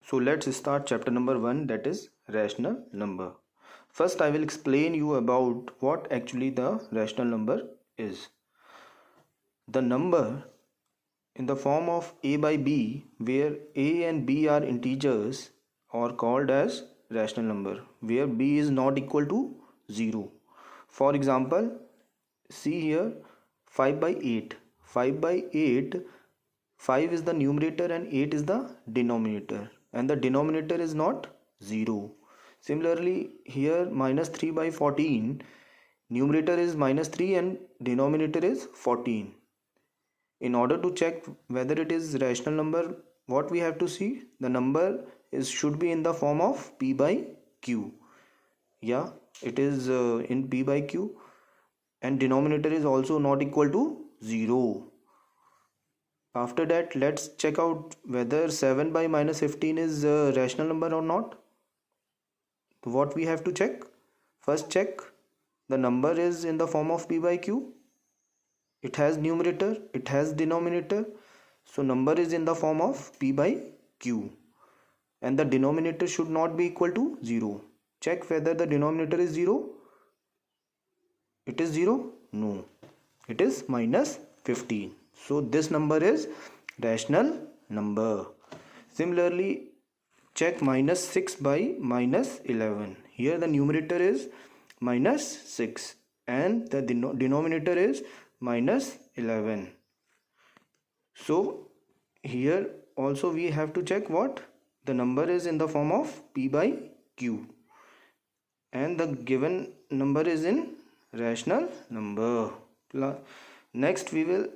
So let's start chapter number 1, that is rational number. First I will explain you about what actually the rational number is. The number in the form of a by b, where a and b are integers, are called as rational number, where b is not equal to 0. For example, see here 5 by 8. 5 by 8, 5 is the numerator and 8 is the denominator, and the denominator is not 0. Similarly, here minus 3 by 14, numerator is minus 3 and denominator is 14. In order to check whether it is rational number, what we have to see, the number should be in the form of p by q. Yeah, it is in p by q, and denominator is also not equal to 0. After that, let's check out whether 7 by minus 15 is a rational number or not. So what we have to check? First check the number is in the form of p by q. It has numerator, it has denominator. So number is in the form of p by q. And the denominator should not be equal to 0. Check whether the denominator is 0. It is 0? No. It is minus 15. So this number is rational number. Similarly, check minus 6 by minus 11. Here the numerator is minus 6 and the denominator is minus 11. So here also we have to check what? The number is in the form of p by q. And the given number is in rational number. Next we will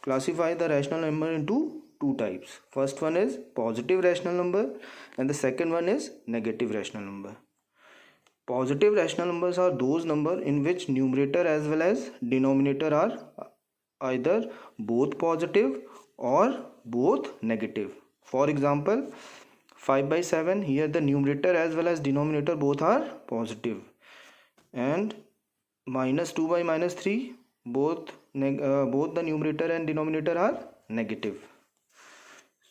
classify the rational number into two types. First one is positive rational number and the second one is negative rational number. Positive rational numbers are those numbers in which numerator as well as denominator are either both positive or both negative. For example, 5 by 7, here the numerator as well as denominator both are positive, and minus 2 by minus 3, both the numerator and denominator are negative.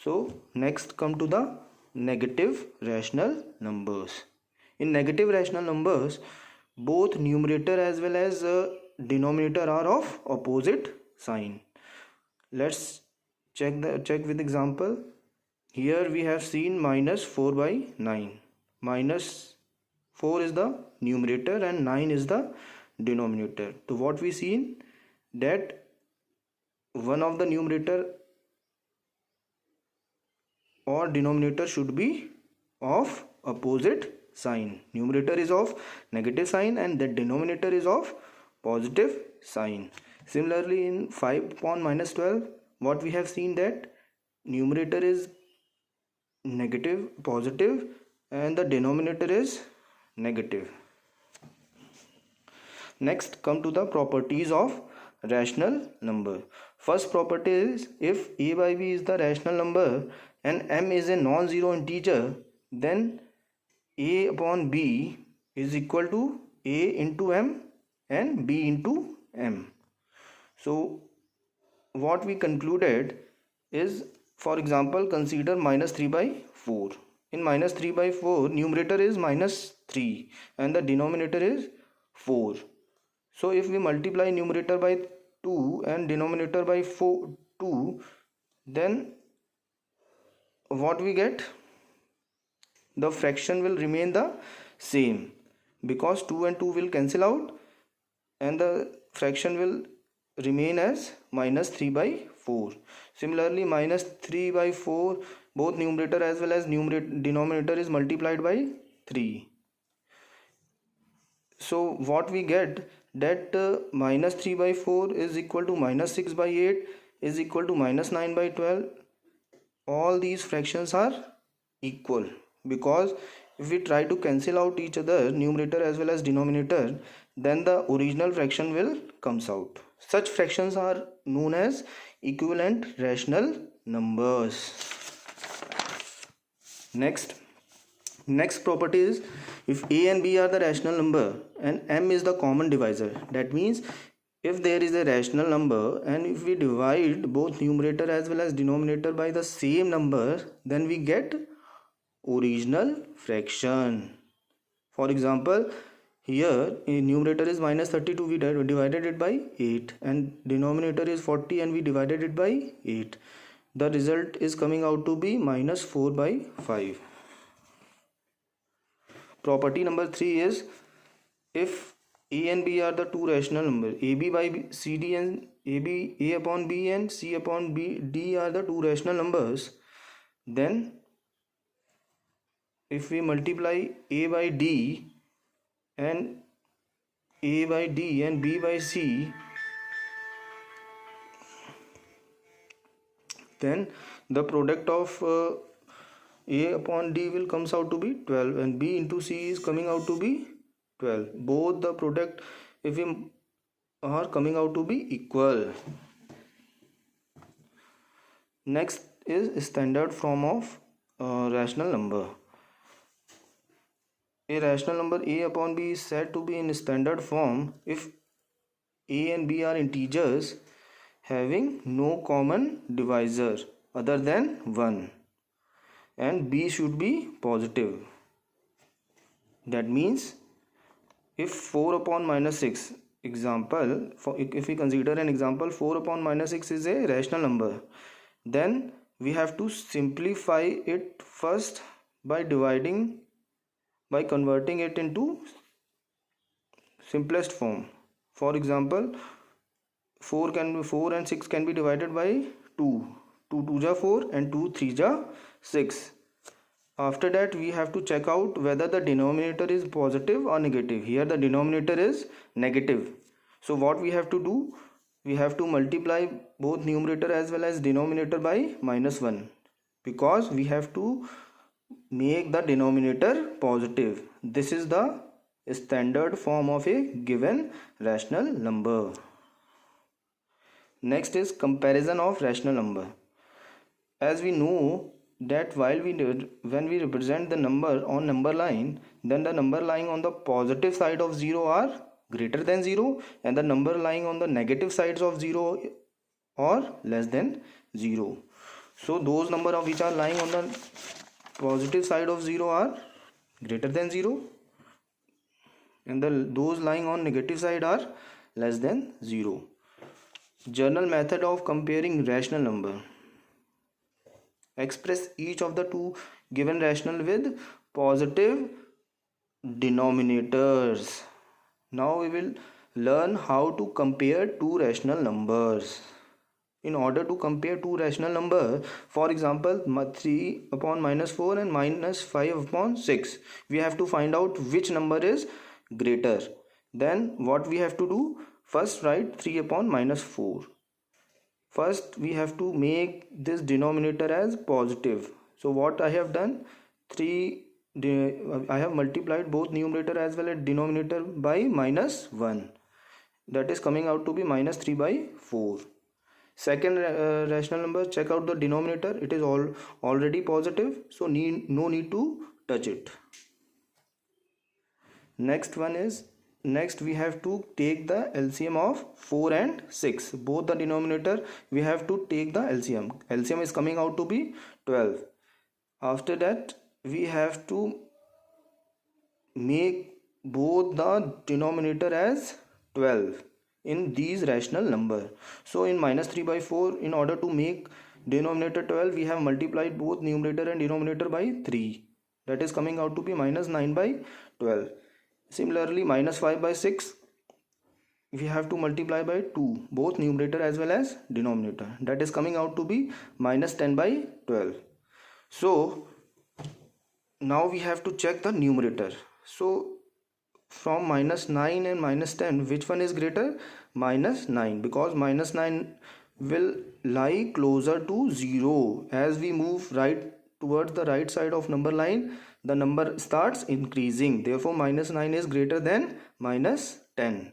So next come to the negative rational numbers. In negative rational numbers, both numerator as well as denominator are of opposite sign. Let's check with example. Here we have seen minus 4 by 9. Minus 4 is the numerator and 9 is the denominator. So what we seen, that one of the numerator or denominator should be of opposite sign. Numerator is of negative sign and the denominator is of positive sign. Similarly, in 5 upon minus 12, what we have seen, that numerator is positive and the denominator is negative. Next come to the properties of rational number. First property is, if a by b is the rational number and m is a non-zero integer, then a upon b is equal to a into m and b into m. So what we concluded is, for example, consider minus 3 by 4. In minus 3 by 4, numerator is minus 3 and the denominator is 4. So if we multiply numerator by 2 and denominator by 2, then what we get? The fraction will remain the same, because 2 and 2 will cancel out and the fraction will remain as minus 3 by 4. Similarly, minus 3 by 4, both numerator as well as denominator is multiplied by 3. So what we get, that minus 3 by 4 is equal to minus 6 by 8 is equal to minus 9 by 12. All these fractions are equal, because if we try to cancel out each other, numerator as well as denominator, then the original fraction will comes out. Such fractions are known as equivalent rational numbers. Next property is, if a and b are the rational number and m is the common divisor, that means if there is a rational number and if we divide both numerator as well as denominator by the same number, then we get original fraction. For example, here in numerator is minus 32, we divided it by 8, and denominator is 40 and we divided it by 8. The result is coming out to be minus 4 by 5. Property number 3 is, if a and b are the two rational numbers, ab by cd and a upon b and c upon d are the two rational numbers, then if we multiply a by d and a by d and b by c, then the product of a upon d will comes out to be 12 and b into c is coming out to be 12. Both the product, if we are coming out to be equal. Next is standard form of rational number. A rational number a upon b is said to be in standard form if a and b are integers having no common divisor other than 1, and b should be positive. That means if 4 upon minus 6, example, if we consider an example, 4 upon minus 6 is a rational number, then we have to simplify it first by converting it into simplest form. For example, 4 and 6 can be divided by 2. 2 2 ja 4 and 2 3 ja 6. After that, we have to check out whether the denominator is positive or negative. Here the denominator is negative. So what we have to do? We have to multiply both numerator as well as denominator by minus 1, because we have to make the denominator positive. This is the standard form of a given rational number. Next is comparison of rational number. As we know that when we represent the number on number line, then the number lying on the positive side of 0 are greater than 0 and the number lying on the negative sides of 0 or less than 0. So those number which are lying on the positive side of 0 are greater than 0 and those lying on negative side are less than 0. General method of comparing rational number. Express each of the two given rational with positive denominators. Now we will learn how to compare two rational numbers. In order to compare two rational numbers, for example 3 upon minus 4 and minus 5 upon 6, we have to find out which number is greater. Then what we have to do? First write 3 upon minus 4. First we have to make this denominator as positive. So what I have done, I have multiplied both numerator as well as denominator by minus 1. That is coming out to be minus 3 by 4. Second rational number, check out the denominator. It is already positive, so no need to touch it. Next we have to take the LCM of 4 and 6. Both the denominator we have to take the LCM. LCM is coming out to be 12. After that we have to make both the denominator as 12 in these rational number. So in minus 3 by 4, in order to make denominator 12, we have multiplied both numerator and denominator by 3. That is coming out to be minus 9 by 12. Similarly, minus 5 by 6, we have to multiply by 2, both numerator as well as denominator. That is coming out to be minus 10 by 12. So now we have to check the numerator. So from minus 9 and minus 10, which one is greater? Minus 9, because minus 9 will lie closer to 0. As we move right towards the right side of number line, the number starts increasing. Therefore minus 9 is greater than minus 10,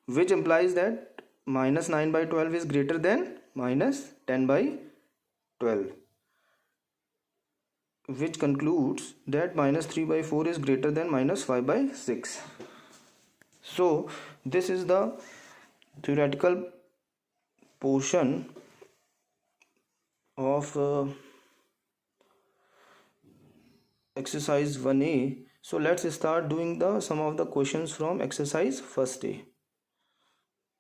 which implies that minus 9 by 12 is greater than minus 10 by 12, which concludes that minus 3 by 4 is greater than minus 5 by 6. So this is the theoretical portion of exercise 1a. So let's start doing some of the questions from exercise first a.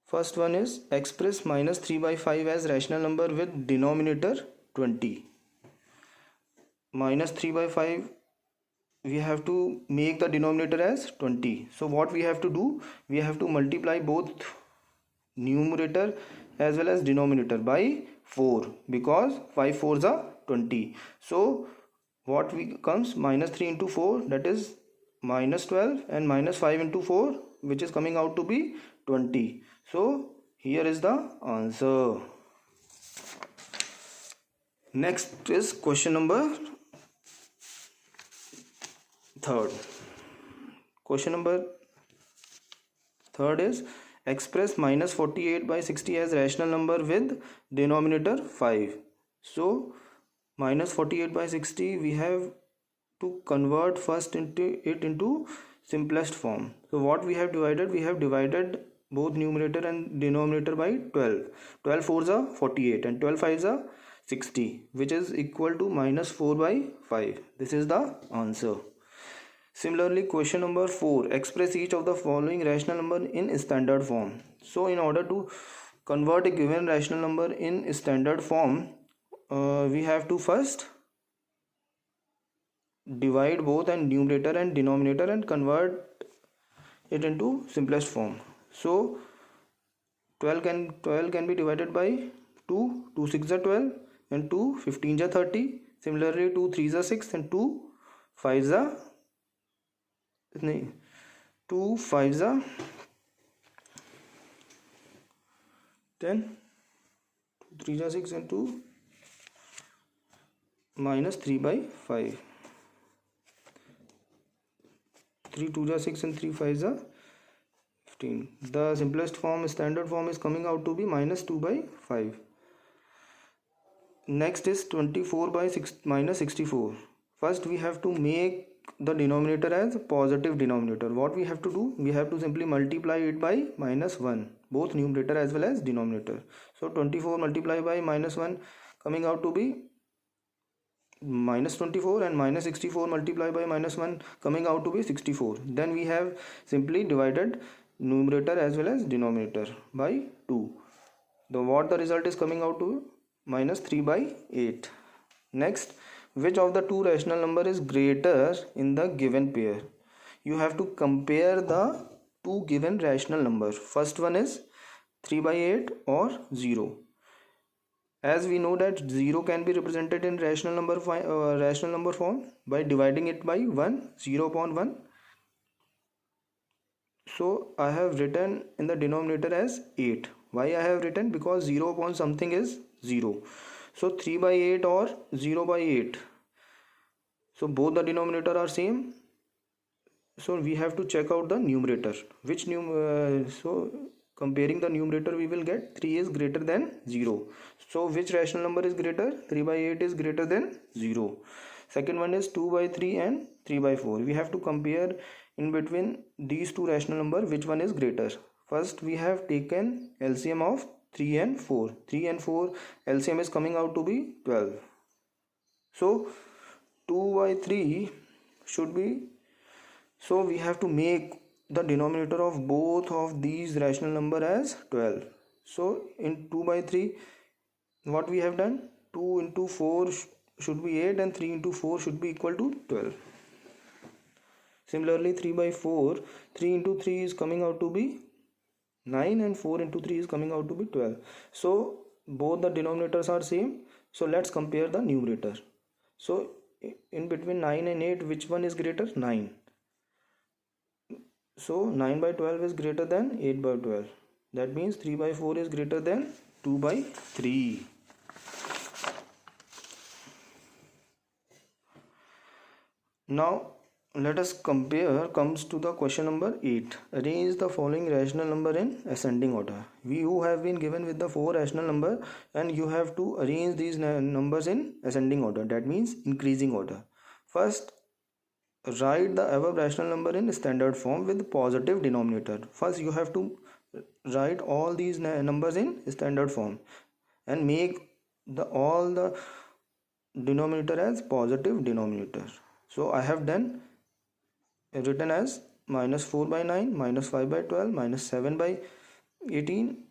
First one is express minus 3 by 5 as rational number with denominator 20. Minus 3 by 5, we have to make the denominator as 20. So what we have to do, we have to multiply both numerator as well as denominator by 4, because 5 4s are 20. So what we comes, minus 3 into 4, that is minus 12, and minus 5 into 4, which is coming out to be 20. So here is the answer. Next is question number third. Question number third is express minus 48 by 60 as rational number with denominator 5. So minus 48 by 60, we have to convert first into simplest form. So what we have divided both numerator and denominator by 12. 12 4s are 48 and 12 5s are 60, which is equal to minus 4 by 5. This is the answer. Similarly, question number 4, express each of the following rational number in standard form. So in order to convert a given rational number in standard form, we have to first divide both and numerator and denominator and convert it into simplest form. So 12 can be divided by 2, 2 6 are 12, and 2 15 are 30. Similarly, 2 3 are 6 and 2 5 are 2 5 are 10, 3 are 6 and 2 minus 3 by 5. 3 2 are 6 and 3 5 are 15. The simplest form, standard form, is coming out to be minus 2 by 5. Next is 24 by 6 minus 64. First we have to make the denominator as positive denominator. What we have to do, we have to simply multiply it by minus 1, both numerator as well as denominator. So 24 multiplied by minus 1 coming out to be minus 24, and minus 64 multiplied by minus 1 coming out to be 64. Then we have simply divided numerator as well as denominator by 2. What the result is coming out to minus 3 by 8. Next, which of the two rational number is greater in the given pair? You have to compare the two given rational numbers. First one is 3 by 8 or 0. As we know that 0 can be represented in rational number form by dividing it by 1, 0 upon 1. So I have written in the denominator as 8. Why I have written? Because 0 upon something is 0. So 3 by 8 or 0 by 8. So both the denominator are same. So we have to check out the numerator. So comparing the numerator, we will get 3 is greater than 0. So which rational number is greater? 3 by 8 is greater than 0. Second one is 2 by 3 and 3 by 4. We have to compare in between these two rational number, which one is greater. First we have taken LCM of 3 and 4. 3 and 4 LCM is coming out to be 12. So 2 by 3 should be, so we have to make the denominator of both of these rational number as 12. So in 2 by 3, what we have done, 2 into 4 should be 8 and 3 into 4 should be equal to 12. Similarly, 3 by 4, 3 into 3 is coming out to be 9 and 4 into 3 is coming out to be 12. So both the denominators are same. So let's compare the numerator. So in between 9 and 8, which one is greater? 9. So 9 by 12 is greater than 8 by 12. That means 3 by 4 is greater than 2 by 3. Now let us compare, comes to the question number 8. Arrange the following rational number in ascending order. You have been given with the 4 rational number and you have to arrange these numbers in ascending order. That means increasing order. First, write the above rational number in standard form with positive denominator. First you have to write all these numbers in standard form and make all the denominator as positive denominator. So I have done written as minus 4 by 9, minus 5 by 12, minus 7 by 18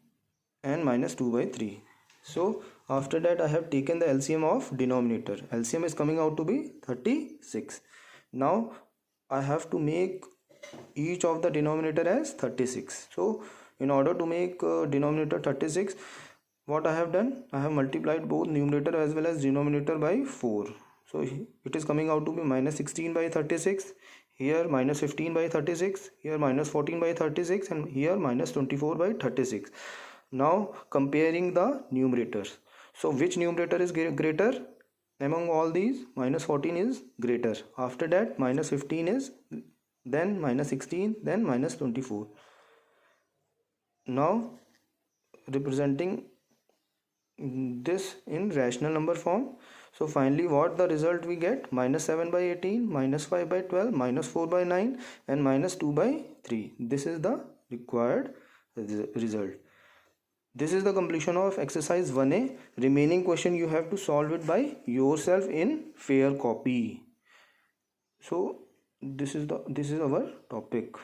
and minus 2 by 3. So after that I have taken the LCM of denominator. LCM is coming out to be 36. Now I have to make each of the denominator as 36. So in order to make denominator 36, what I have done, I have multiplied both numerator as well as denominator by 4. So it is coming out to be minus 16 by 36, here minus 15 by 36, here minus 14 by 36, and here minus 24 by 36. Now comparing the numerators. So which numerator is greater? Among all these, minus 14 is greater. After that, minus 15 is, then minus 16, then minus 24. Now representing this in rational number form. So finally what the result we get? Minus 7 by 18, minus 5 by 12, minus 4 by 9 and minus 2 by 3. This is the required result. This is the completion of exercise 1A. Remaining question you have to solve it by yourself in fair copy. So this is our topic.